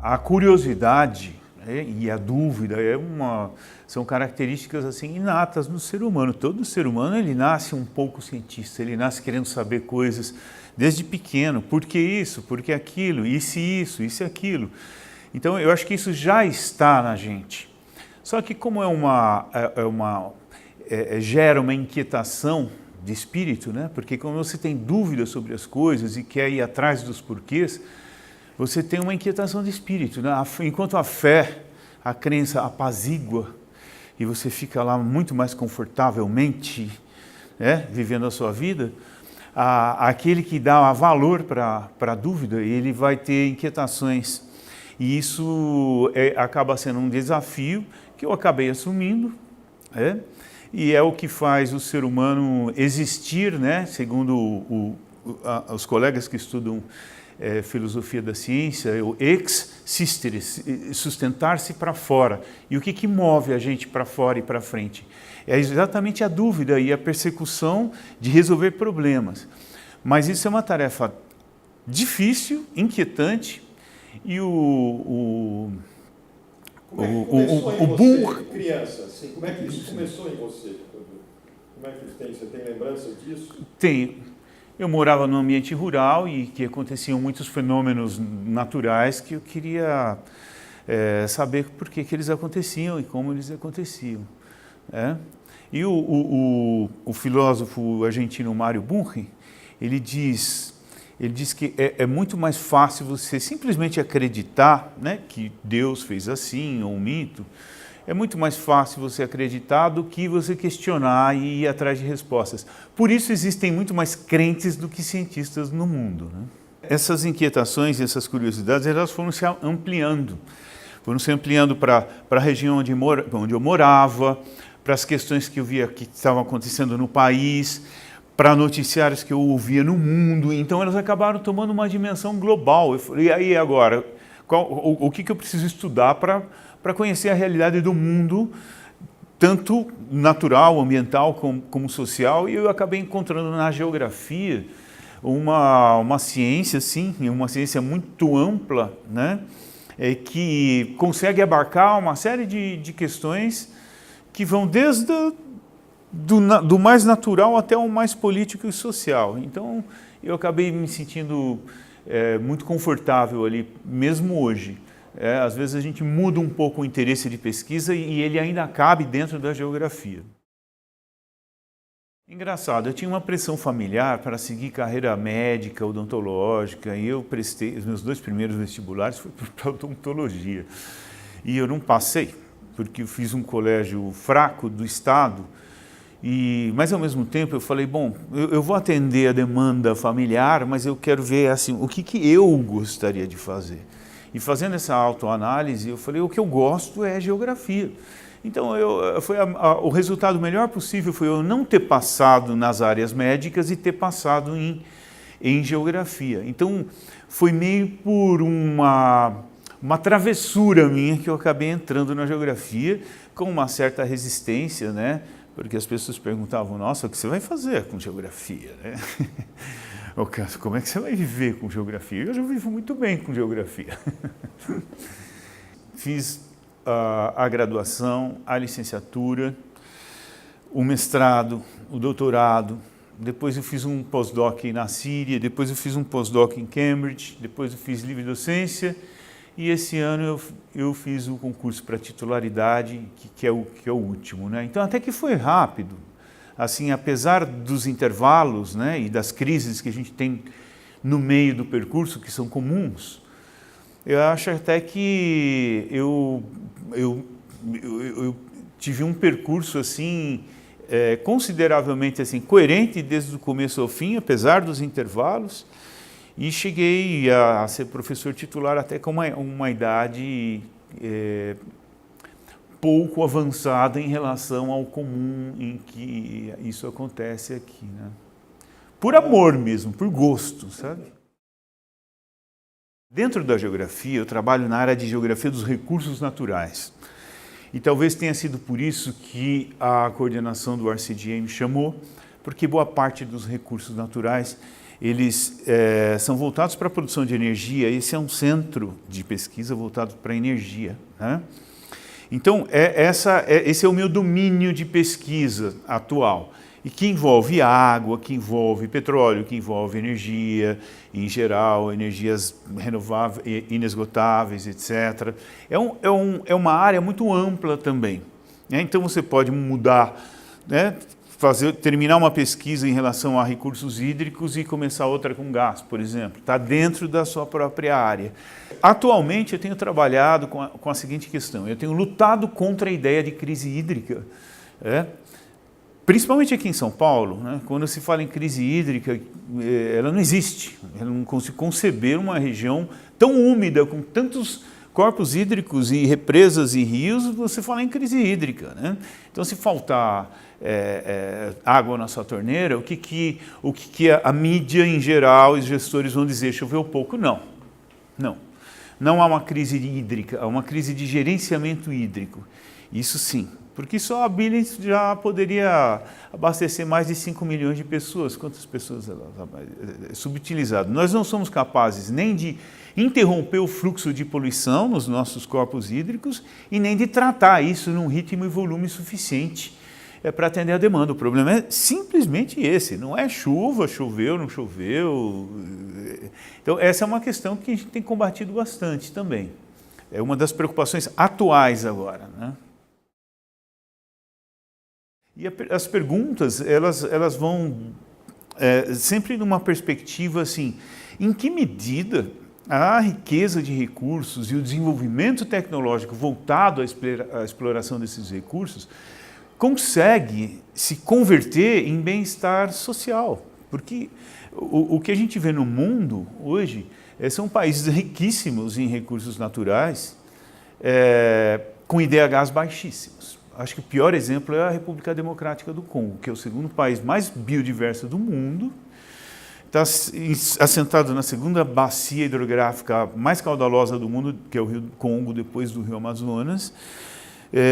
A curiosidade, né, e a dúvida são características assim inatas no ser humano. Todo ser humano ele nasce um pouco cientista, ele nasce querendo saber coisas desde pequeno. Por que isso? Por que aquilo? E se isso? E se aquilo? Então eu acho que isso já está na gente. Só que como gera uma inquietação de espírito, né? Porque quando você tem dúvidas sobre as coisas e quer ir atrás dos porquês, você tem uma inquietação de espírito, né? Enquanto a fé, a crença apazigua e você fica lá muito mais confortavelmente, né, vivendo a sua vida, aquele que dá valor para a dúvida, ele vai ter inquietações. E isso acaba sendo um desafio que eu acabei assumindo, né? E é o que faz o ser humano existir, né? Segundo os colegas que estudam filosofia da ciência, o ex sistere, sustentar-se para fora. E o que move a gente para fora e para frente? É exatamente a dúvida e a persecução de resolver problemas. Mas isso é uma tarefa difícil, inquietante, e Como é que começou em você, criança? Assim, como é que isso começou em você? Como é que você tem lembrança disso? Tenho. Eu morava num ambiente rural e que aconteciam muitos fenômenos naturais que eu queria saber por que eles aconteciam e como eles aconteciam. E o filósofo argentino Mário Bunge, ele diz que é muito mais fácil você simplesmente acreditar, né, que Deus fez assim, ou um mito. É muito mais fácil você acreditar do que você questionar e ir atrás de respostas. Por isso existem muito mais crentes do que cientistas no mundo, né? Essas inquietações e essas curiosidades, elas foram se ampliando. Foram se ampliando para a região onde eu morava, para as questões que eu via que estavam acontecendo no país, para noticiários que eu ouvia no mundo. Então elas acabaram tomando uma dimensão global. Eu falei, e aí agora, o que eu preciso estudar para conhecer a realidade do mundo, tanto natural, ambiental, como social, e eu acabei encontrando na geografia uma ciência, sim, uma ciência muito ampla, né, que consegue abarcar uma série de questões que vão desde do mais natural até o mais político e social. Então, eu acabei me sentindo muito confortável ali, mesmo hoje. Às vezes a gente muda um pouco o interesse de pesquisa e ele ainda cabe dentro da geografia. Engraçado, eu tinha uma pressão familiar para seguir carreira médica, odontológica, e eu prestei, os meus 2 primeiros vestibulares foi para odontologia. E eu não passei, porque eu fiz um colégio fraco do estado, mas ao mesmo tempo eu falei, bom, eu vou atender a demanda familiar, mas eu quero ver assim, o que eu gostaria de fazer. E fazendo essa autoanálise, eu falei, o que eu gosto é geografia. Então, o resultado melhor possível foi eu não ter passado nas áreas médicas e ter passado em geografia. Então, foi meio por uma travessura minha que eu acabei entrando na geografia, com uma certa resistência, né? Porque as pessoas perguntavam, nossa, o que você vai fazer com geografia, né? Como é que você vai viver com geografia? Eu já vivo muito bem com geografia. Fiz a graduação, a licenciatura, o mestrado, o doutorado. Depois eu fiz um pós-doc na Síria, depois eu fiz um pós-doc em Cambridge, depois eu fiz livre docência e esse ano eu fiz o concurso para titularidade, que é o último, né? Então até que foi rápido. Assim, apesar dos intervalos, né, e das crises que a gente tem no meio do percurso, que são comuns, eu acho até que eu tive um percurso assim, consideravelmente assim, coerente desde o começo ao fim, apesar dos intervalos, e cheguei a ser professor titular até com uma idade pouco avançada em relação ao comum em que isso acontece aqui, né? Por amor mesmo, por gosto, sabe? Dentro da geografia, eu trabalho na área de geografia dos recursos naturais. E talvez tenha sido por isso que a coordenação do RCGA me chamou, porque boa parte dos recursos naturais eles são voltados para a produção de energia. Esse é um centro de pesquisa voltado para a energia, né? Então, esse é o meu domínio de pesquisa atual, e que envolve água, que envolve petróleo, que envolve energia, em geral, energias renováveis, inesgotáveis, etc. É uma área muito ampla também, né? Então, você pode mudar, né? Terminar uma pesquisa em relação a recursos hídricos e começar outra com gás, por exemplo. Está dentro da sua própria área. Atualmente, eu tenho trabalhado com a seguinte questão. Eu tenho lutado contra a ideia de crise hídrica, principalmente aqui em São Paulo, né? Quando se fala em crise hídrica, ela não existe. Eu não consigo conceber uma região tão úmida, com tantos corpos hídricos e represas e rios, você fala em crise hídrica, né? Então, se faltar água na sua torneira, o que a mídia em geral e os gestores vão dizer? Choveu pouco? Não. Não há uma crise hídrica, há uma crise de gerenciamento hídrico. Isso sim, porque só a Billings já poderia abastecer mais de 5 milhões de pessoas. Quantas pessoas ela é subutilizado? Nós não somos capazes nem de interromper o fluxo de poluição nos nossos corpos hídricos e nem de tratar isso num ritmo e volume suficiente para atender a demanda. O problema é simplesmente esse, não é chuva, choveu, não choveu. Então, essa é uma questão que a gente tem combatido bastante também. É uma das preocupações atuais agora, né? E as perguntas, elas vão sempre numa perspectiva assim, em que medida a riqueza de recursos e o desenvolvimento tecnológico voltado à exploração desses recursos consegue se converter em bem-estar social. Porque o que a gente vê no mundo hoje são países riquíssimos em recursos naturais, com IDHs baixíssimos. Acho que o pior exemplo é a República Democrática do Congo, que é o segundo país mais biodiverso do mundo, está assentado na segunda bacia hidrográfica mais caudalosa do mundo, que é o Rio Congo, depois do Rio Amazonas.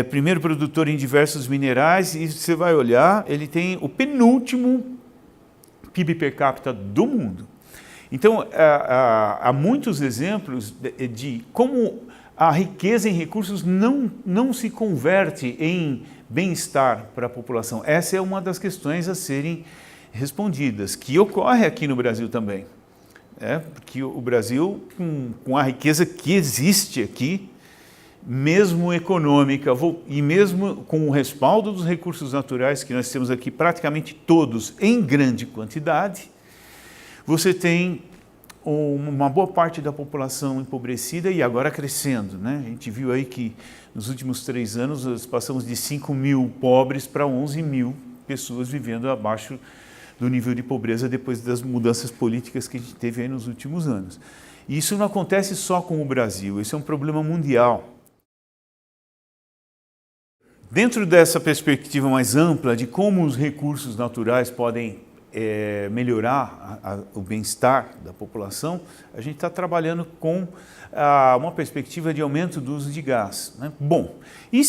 Primeiro produtor em diversos minerais, e você vai olhar, ele tem o penúltimo PIB per capita do mundo. Então, há muitos exemplos de como a riqueza em recursos não se converte em bem-estar para a população. Essa é uma das questões a serem respondidas, que ocorre aqui no Brasil também. Porque o Brasil, com a riqueza que existe aqui, mesmo econômica e mesmo com o respaldo dos recursos naturais que nós temos aqui, praticamente todos em grande quantidade, você tem uma boa parte da população empobrecida e agora crescendo, né? A gente viu aí que nos últimos 3 anos nós passamos de 5 mil pobres para 11 mil pessoas vivendo abaixo do nível de pobreza depois das mudanças políticas que a gente teve aí nos últimos anos. E isso não acontece só com o Brasil, isso é um problema mundial. Dentro dessa perspectiva mais ampla de como os recursos naturais podem melhorar o bem-estar da população, a gente está trabalhando com uma perspectiva de aumento do uso de gás, né? Bom, e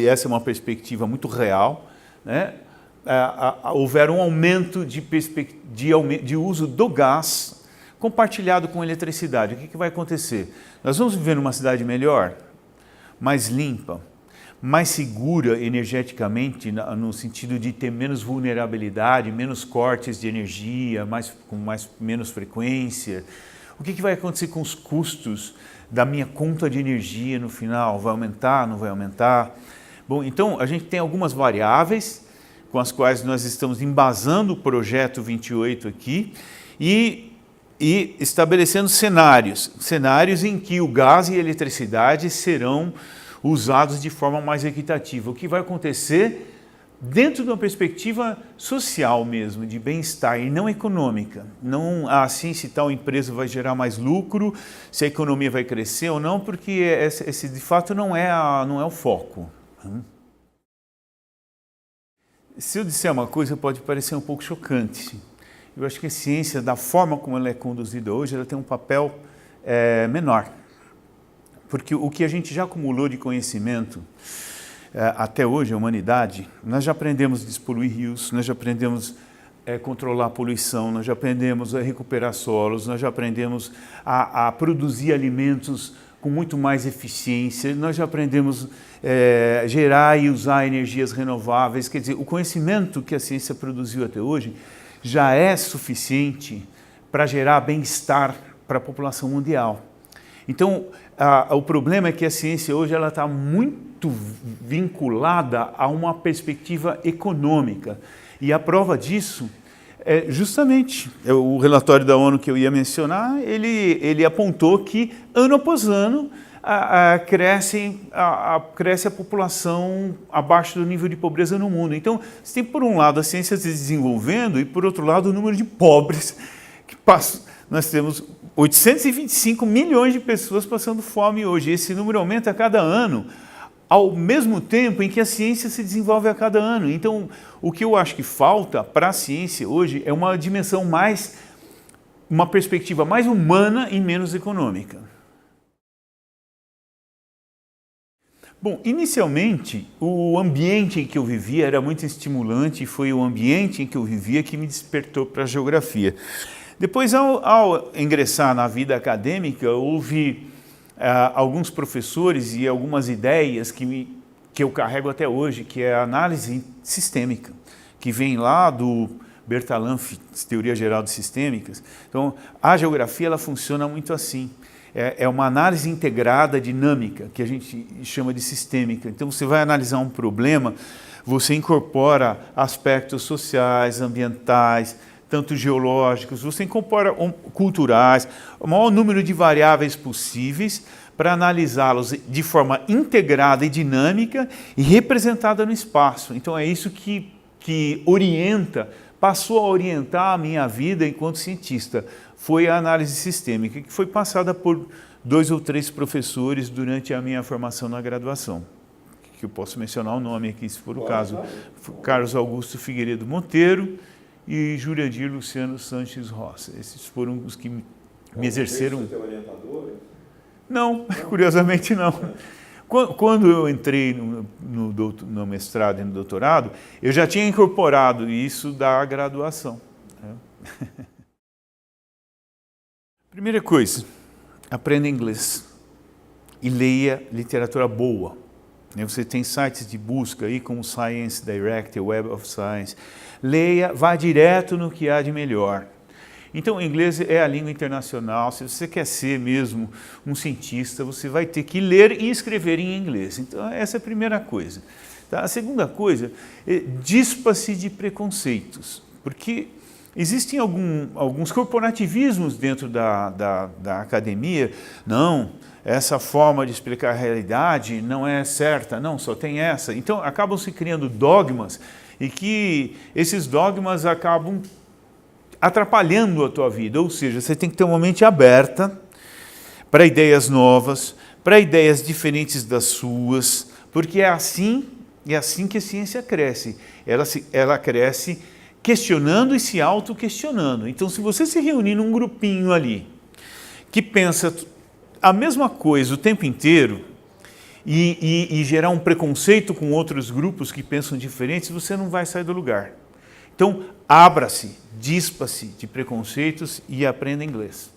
essa é uma perspectiva muito real, né? Houver um aumento de uso do gás compartilhado com eletricidade, o que vai acontecer? Nós vamos viver numa cidade melhor, mais limpa, mais segura energeticamente, no sentido de ter menos vulnerabilidade, menos cortes de energia, com menos frequência. O que vai acontecer com os custos da minha conta de energia no final? Vai aumentar, não vai aumentar? Bom, então a gente tem algumas variáveis com as quais nós estamos embasando o projeto 28 aqui e estabelecendo cenários em que o gás e a eletricidade serão usados de forma mais equitativa. O que vai acontecer dentro de uma perspectiva social mesmo, de bem-estar e não econômica. Não assim se tal empresa vai gerar mais lucro, se a economia vai crescer ou não, porque esse de fato não é o foco. Se eu disser uma coisa, pode parecer um pouco chocante. Eu acho que a ciência, da forma como ela é conduzida hoje, ela tem um papel menor. Porque o que a gente já acumulou de conhecimento até hoje, a humanidade, nós já aprendemos a despoluir rios, nós já aprendemos controlar a poluição, nós já aprendemos a recuperar solos, nós já aprendemos a produzir alimentos com muito mais eficiência, nós já aprendemos a gerar e usar energias renováveis. Quer dizer, o conhecimento que a ciência produziu até hoje já é suficiente para gerar bem-estar para a população mundial. Então, o problema é que a ciência hoje está muito vinculada a uma perspectiva econômica. E a prova disso é justamente o relatório da ONU que eu ia mencionar, ele apontou que ano após ano cresce a população abaixo do nível de pobreza no mundo. Então, você tem por um lado a ciência se desenvolvendo e por outro lado o número de pobres que passam. Nós temos 825 milhões de pessoas passando fome hoje. Esse número aumenta a cada ano, ao mesmo tempo em que a ciência se desenvolve a cada ano. Então, o que eu acho que falta para a ciência hoje é uma dimensão uma perspectiva mais humana e menos econômica. Bom, inicialmente, o ambiente em que eu vivia era muito estimulante e foi o ambiente em que eu vivia que me despertou para a geografia. Depois, ao ingressar na vida acadêmica, houve alguns professores e algumas ideias que eu carrego até hoje, que é a análise sistêmica, que vem lá do Bertalanffy, Teoria Geral de Sistêmicas. Então, a geografia ela funciona muito assim. É uma análise integrada dinâmica, que a gente chama de sistêmica. Então, você vai analisar um problema, você incorpora aspectos sociais, ambientais, tanto geológicos, você incorpora culturais, o maior número de variáveis possíveis para analisá-los de forma integrada e dinâmica e representada no espaço. Então é isso que passou a orientar a minha vida enquanto cientista. Foi a análise sistêmica, que foi passada por 2 ou 3 professores durante a minha formação na graduação, que eu posso mencionar o nome aqui, se for o caso. Carlos Augusto Figueiredo Monteiro e Jurandir Luciano Sanches Roça. Esses foram os que me exerceram. Você é orientador? Não, curiosamente não. Quando eu entrei no mestrado e no doutorado, eu já tinha incorporado isso da graduação. Primeira coisa, aprenda inglês e leia literatura boa. Você tem sites de busca aí como Science Direct, Web of Science. Leia, vá direto no que há de melhor. Então, o inglês é a língua internacional. Se você quer ser mesmo um cientista, você vai ter que ler e escrever em inglês. Então, essa é a primeira coisa. Tá? A segunda coisa é dispa-se de preconceitos, porque existem alguns corporativismos dentro da academia. Não, essa forma de explicar a realidade não é certa, não, só tem essa. Então, acabam se criando dogmas e que esses dogmas acabam atrapalhando a tua vida, ou seja, você tem que ter uma mente aberta para ideias novas, para ideias diferentes das suas, porque é assim que a ciência cresce. Ela cresce questionando e se auto-questionando. Então, se você se reunir num grupinho ali, que pensa a mesma coisa o tempo inteiro, e gerar um preconceito com outros grupos que pensam diferentes, você não vai sair do lugar. Então, abra-se, dispa-se de preconceitos e aprenda inglês.